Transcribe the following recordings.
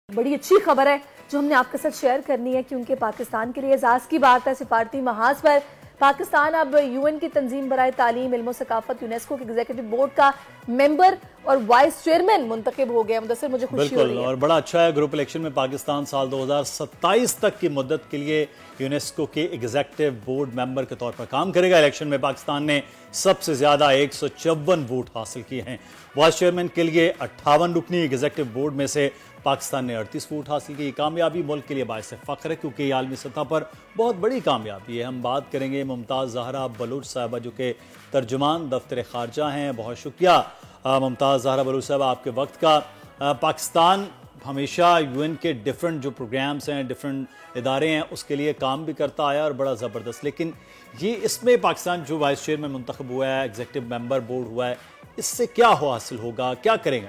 बड़ी अच्छी खबर है जो हमने आपके साथ शेयर करनी है, क्योंकि पाकिस्तान के लिए एजाज़ की बात है। सिफारती महाज पर पाकिस्तान अब यूएन की तंजीम बराए तालीम, इल्म, सकाफत, यूनेस्को के एग्जीक्यूटिव बोर्ड का मेंबर और वाइस चेयरमैन मुंतखब हो गया। मुदस्सिर, मुझे खुशी हो रही है। और बड़ा अच्छा है, ग्रुप इलेक्शन में पाकिस्तान साल 2027 तक की मुद्दत के लिए यूनेस्को के एग्जीक्यूटिव बोर्ड मेंबर के तौर पर काम करेगा। इलेक्शन में पाकिस्तान ने सबसे ज्यादा 154 वोट हासिल किए हैं। वाइस चेयरमैन के लिए 58 रुकनी, एग्जीक्यूटिव बोर्ड में से पाकिस्तान ने 38 वोट हासिल की। कामयाबी मुल्क के लिए बाइस फख्र है, क्योंकि ये आलमी सतह पर बहुत बड़ी कामयाबी है। हम बात करेंगे मुमताज़ ज़हरा बलूच साहबा, जो कि तर्जुमान दफ्तर खारजा हैं। बहुत शुक्रिया मुमताज़ ज़हरा बलूच साहबा आपके वक्त का। पाकिस्तान हमेशा यूएन के डिफरेंट जो प्रोग्राम्स हैं, डिफरेंट इदारे हैं, उसके लिए काम भी करता आया और बड़ा ज़बरदस्त। लेकिन ये इसमें पाकिस्तान जो वाइस चेयरमैन मुंतखब हुआ है, एग्जीक्यूटिव मेंबर बोर्ड हुआ है, इससे क्या हासिल होगा, क्या करेंगे?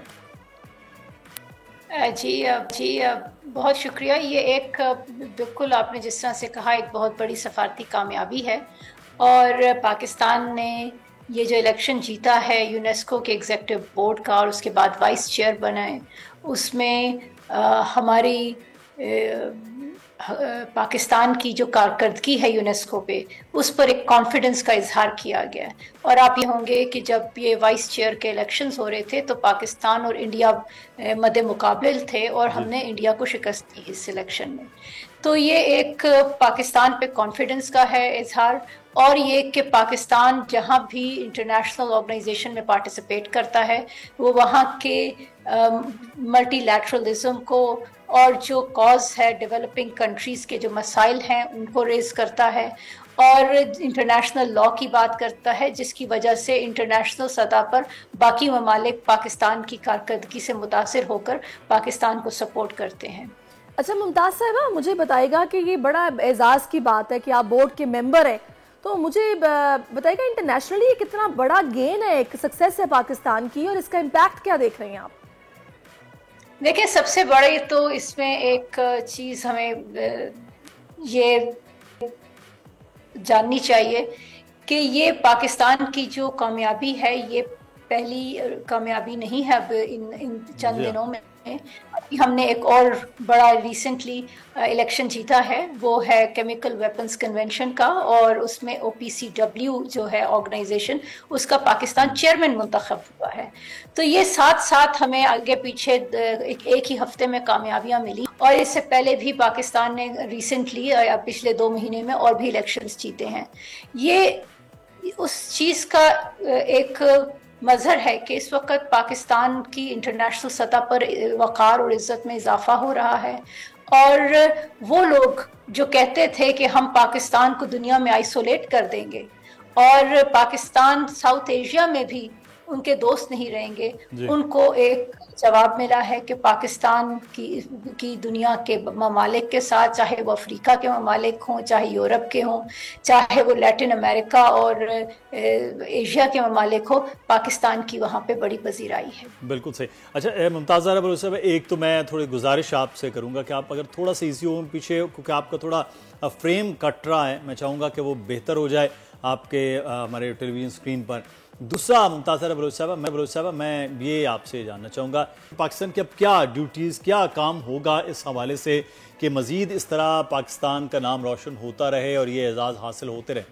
जी बहुत शुक्रिया। ये एक बिल्कुल आपने जिस तरह से कहा, एक बहुत बड़ी सफारती कामयाबी है। और पाकिस्तान ने ये जो इलेक्शन जीता है यूनेस्को के एग्जीक्यूटिव बोर्ड का और उसके बाद वाइस चेयर बनाए, उसमें हमारी पाकिस्तान की जो कारकर्दगी है यूनेस्को पे, उस पर एक कॉन्फिडेंस का इजहार किया गया है। और आप ये होंगे कि जब ये वाइस चेयर के इलेक्शंस हो रहे थे तो पाकिस्तान और इंडिया मद्दे मुकाबले थे और हमने इंडिया को शिकस्त दी इस इलेक्शन में। तो ये एक पाकिस्तान पे कॉन्फिडेंस का है इजहार, और ये कि पाकिस्तान जहाँ भी इंटरनेशनल ऑर्गेनाइजेशन में पार्टिसिपेट करता है वो वहाँ के मल्टीलैटरलिज्म को और जो कॉज है डेवलपिंग कंट्रीज़ के जो मसाइल हैं उनको रेज करता है, और इंटरनेशनल लॉ की बात करता है, जिसकी वजह से इंटरनेशनल सतह पर बाकी ममालिक पाकिस्तान की कारकर्दगी से मुतासिर होकर पाकिस्तान को सपोर्ट करते हैं। अच्छा मुमताज़ साहबा, मुझे बताइएगा कि ये बड़ा एजाज़ की बात है कि आप बोर्ड के मेंबर हैं, तो मुझे बताइएगा इंटरनेशनली ये कितना बड़ा गेन है, एक सक्सेस है पाकिस्तान की, और इसका इम्पैक्ट क्या देख रहे हैं आप? देखिए, सबसे बड़ी तो इसमें एक चीज़ हमें ये जाननी चाहिए कि ये पाकिस्तान की जो कामयाबी है ये पहली कामयाबी नहीं है। अब इन चंद दिनों में अभी हमने एक और बड़ा रिसेंटली इलेक्शन जीता है, वो है केमिकल वेपन्स कन्वेंशन का, और उसमें OPCW जो है ऑर्गेनाइजेशन, उसका पाकिस्तान चेयरमैन मुंतखब हुआ है। तो ये साथ साथ हमें आगे पीछे एक ही हफ्ते में कामयाबियां मिली, और इससे पहले भी पाकिस्तान ने रिसेंटली पिछले 2 महीने में और भी इलेक्शंस जीते हैं। ये उस चीज़ का एक मजहर है कि इस वक्त पाकिस्तान की इंटरनेशनल सतह पर वक़ार और इज़्ज़त में इजाफा हो रहा है। और वो लोग जो कहते थे कि हम पाकिस्तान को दुनिया में आइसोलेट कर देंगे और पाकिस्तान साउथ एशिया में भी उनके दोस्त नहीं रहेंगे, उनको एक जवाब मिला है कि पाकिस्तान की दुनिया के ममालिक के साथ, चाहे वो अफ्रीका के ममालिक हों, चाहे यूरोप के हों, चाहे वो लैटिन अमेरिका और एशिया के ममालिक हो, पाकिस्तान की वहाँ पे बड़ी पजीराई है। बिल्कुल सही। अच्छा मुमताज़ ज़हरा बलूच साहब, एक तो मैं थोड़ी गुजारिश आपसे करूँगा कि आप अगर थोड़ा सा इसी हो पीछे, क्योंकि आपका थोड़ा फ्रेम कट रहा है, मैं चाहूँगा कि वो बेहतर हो जाए आपके हमारे टेलीविज़न स्क्रीन पर। दूसरा मुमताज़ ज़हरा बलूच साहबा, मैं ये आपसे जानना चाहूँगा पाकिस्तान की अब क्या ड्यूटीज़, क्या काम होगा इस हवाले से कि मज़ीद इस तरह पाकिस्तान का नाम रोशन होता रहे और ये एजाज़ हासिल होते रहे?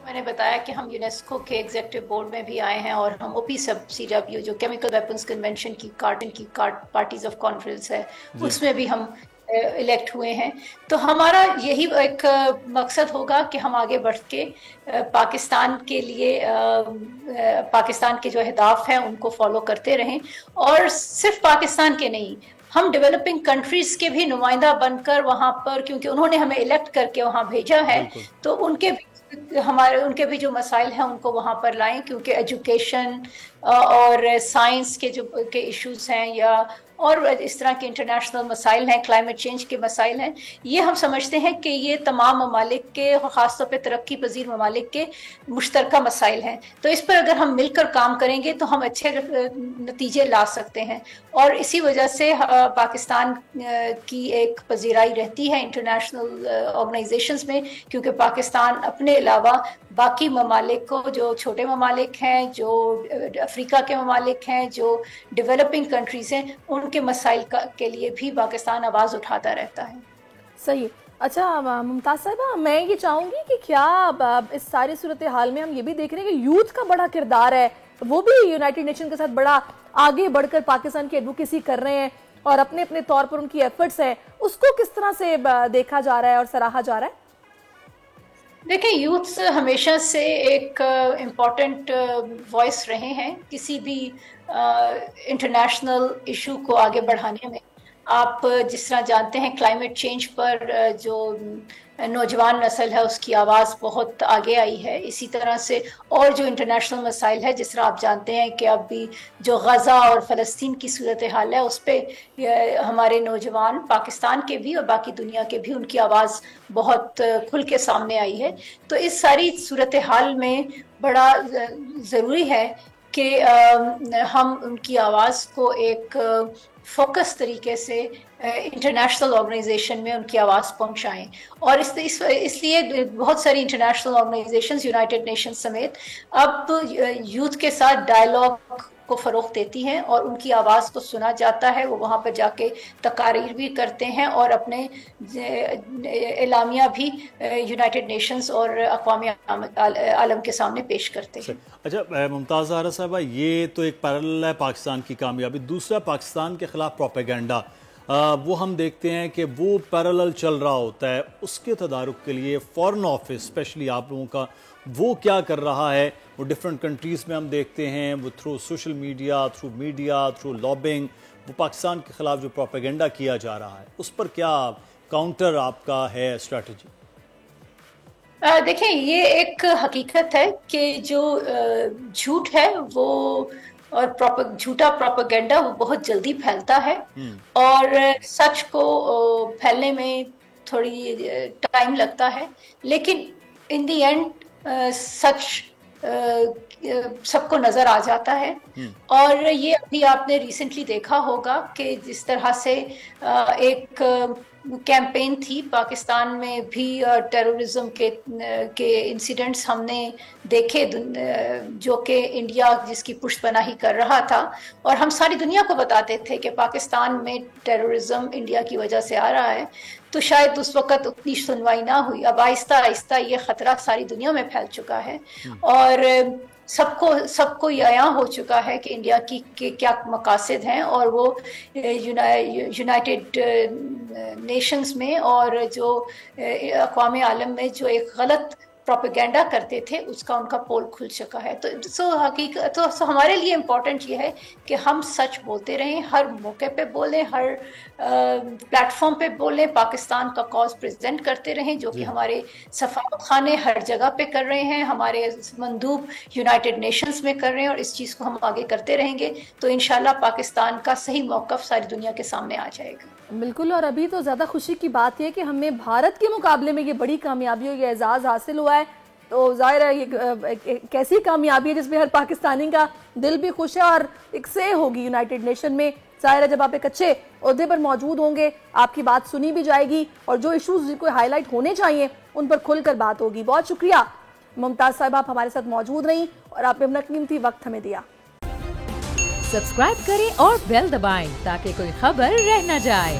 मैंने बताया कि हम यूनेस्को के एग्जीक्यूटिव बोर्ड में भी आए हैं, और हम OPCW जो केमिकल वेपन्स कन्वेंशन की पार्टीज ऑफ कॉन्फ्रेंस है, उसमें भी हम इलेक्ट हुए हैं। तो हमारा यही एक मकसद होगा कि हम आगे बढ़ के पाकिस्तान के लिए पाकिस्तान के जो अहदाफ हैं उनको फॉलो करते रहें, और सिर्फ पाकिस्तान के नहीं, हम डेवलपिंग कंट्रीज के भी नुमाइंदा बनकर वहाँ पर, क्योंकि उन्होंने हमें इलेक्ट करके वहाँ भेजा है, तो उनके भी जो मसाइल हैं उनको वहाँ पर लाएं, क्योंकि एजुकेशन और साइंस के इश्यूज हैं, या और इस तरह के इंटरनेशनल मसाइल हैं, क्लाइमेट चेंज के मसाइल हैं, ये हम समझते हैं कि ये तमाम ममालिक के, ख़ासतौर पे तरक्की पजीर ममालिक के मुश्तरका मसाइल हैं। तो इस पर अगर हम मिलकर काम करेंगे तो हम अच्छे नतीजे ला सकते हैं, और इसी वजह से पाकिस्तान की एक पजीराई रहती है इंटरनेशनल ऑर्गेनाइजेशंस में, क्योंकि पाकिस्तान अपने अलावा बाकी ममालिक को, जो छोटे ममालिक हैं, जो افریقہ کے ممالک ہیں، جو ڈیولپنگ کنٹریز ہیں، ان کے مسائل کے لیے بھی پاکستان آواز اٹھاتا رہتا ہے. صحیح. اچھا ممتاز صاحبہ، میں یہ چاہوں گی کہ کیا اس ساری صورتحال میں ہم یہ بھی دیکھ رہے ہیں کہ یوتھ کا بڑا کردار ہے، وہ بھی یونائٹڈ نیشن کے ساتھ بڑا آگے بڑھ کر پاکستان کی ایڈوکیسی کر رہے ہیں اور اپنے اپنے طور پر ان کی ایفرٹس ہیں، اس کو کس طرح سے دیکھا جا رہا ہے اور سراہا جا رہا ہے؟ دیکھیں، یوتھ ہمیشہ سے ایک امپورٹنٹ وائس رہے ہیں کسی بھی انٹرنیشنل ایشو کو آگے بڑھانے میں. آپ جس طرح جانتے ہیں کلائمیٹ چینج پر جو نوجوان نسل ہے اس کی آواز بہت آگے آئی ہے. اسی طرح سے اور جو انٹرنیشنل مسائل ہے، جس طرح آپ جانتے ہیں کہ اب بھی جو غزہ اور فلسطین کی صورتحال ہے اس پہ ہمارے نوجوان پاکستان کے بھی اور باقی دنیا کے بھی ان کی آواز بہت کھل کے سامنے آئی ہے. تو اس ساری صورتحال میں بڑا ضروری ہے کہ ہم ان کی آواز کو ایک فوکس طریقے سے انٹرنیشنل آرگنائزیشن میں ان کی آواز پہنچائیں. اور اس لیے بہت ساری انٹرنیشنل آرگنائزیشنز یونائٹڈ نیشن سمیت اب یوتھ کے ساتھ ڈائلاگ کو فروغ دیتی ہیں اور ان کی آواز کو سنا جاتا ہے. وہ وہاں پر جا کے تقاریر بھی کرتے ہیں اور اپنے اعلامیہ بھی یونائٹڈ نیشنز اور اقوام عالم کے سامنے پیش کرتے ہیں. اچھا ممتاز زہرا صاحبہ، یہ تو ایک پیرالل ہے پاکستان کی کامیابی. دوسرا پاکستان کے خلاف پروپیگنڈا، وہ ہم دیکھتے ہیں کہ وہ پیرالل چل رہا ہوتا ہے. اس کے تدارک کے لیے فارن آفس اسپیشلی آپ لوگوں کا وہ کیا کر رہا ہے؟ وہ ڈفرینٹ کنٹریز میں ہم دیکھتے ہیں وہ through social media, through lobbying, وہ پاکستان کے خلاف جو پروپیگنڈا کیا جا رہا ہے اس پر کیا کاؤنٹر آپ کا ہے اسٹریٹجی؟ دیکھیں، یہ ایک حقیقت ہے کہ جو جھوٹ ہے وہ اور جھوٹا پروپیگنڈا وہ بہت جلدی پھیلتا ہے اور سچ کو پھیلنے میں تھوڑی ٹائم لگتا ہے، لیکن ان دی اینڈ سچ سب کو نظر آ جاتا ہے. اور یہ ابھی آپ نے ریسنٹلی دیکھا ہوگا کہ جس طرح سے ایک کیمپین تھی پاکستان میں بھی، ٹیررزم کے انسیڈنٹس ہم نے دیکھے جو کہ انڈیا جس کی پشت پناہی کر رہا تھا، اور ہم ساری دنیا کو بتاتے تھے کہ پاکستان میں ٹیررزم انڈیا کی وجہ سے آ رہا ہے. تو شاید اس وقت اتنی سنوائی نہ ہوئی. اب آہستہ آہستہ یہ خطرہ ساری دنیا میں پھیل چکا ہے اور سب کو یہ عیاں ہو چکا ہے کہ انڈیا کی کیا مقاصد ہیں، اور وہ یونائٹڈ نیشنز میں اور جو اقوام عالم میں جو ایک غلط پروپیگنڈا کرتے تھے اس کا ان کا پول کھل چکا ہے. تو ہمارے لیے امپورٹنٹ یہ ہے کہ ہم سچ بولتے رہیں، ہر موقع پہ بولیں، ہر پلیٹ فارم پہ بولیں، پاکستان کا کاز پریزنٹ کرتے رہیں، جو کہ ہمارے سفارت خانے ہر جگہ پہ کر رہے ہیں، ہمارے مندوب یونائٹڈ نیشنز میں کر رہے ہیں، اور اس چیز کو ہم آگے کرتے رہیں گے تو انشاءاللہ پاکستان کا صحیح موقف ساری دنیا کے سامنے آ جائے گا. بالکل. اور ابھی تو زیادہ خوشی کی بات یہ کہ ہمیں بھارت کے مقابلے میں یہ بڑی کامیابی اور یہ اعزاز حاصل ہوا ہے، تو ظاہر ہے یہ کیسی کامیابی ہے جس میں ہر پاکستانی کا دل بھی خوش ہے اور ایک سے ہوگی یونائٹڈ نیشن میں. ظاہر ہے جب آپ ایک اچھے عہدے پر موجود ہوں گے آپ کی بات سنی بھی جائے گی اور جو ایشوز کو ہائی لائٹ ہونے چاہیے ان پر کھل کر بات ہوگی. بہت شکریہ ممتاز صاحب، آپ ہمارے ساتھ موجود رہیں اور آپ نے اپنا قیمتی وقت ہمیں دیا. سبسکرائب کریں اور بیل دبائیں تاکہ کوئی خبر رہ نہ جائے.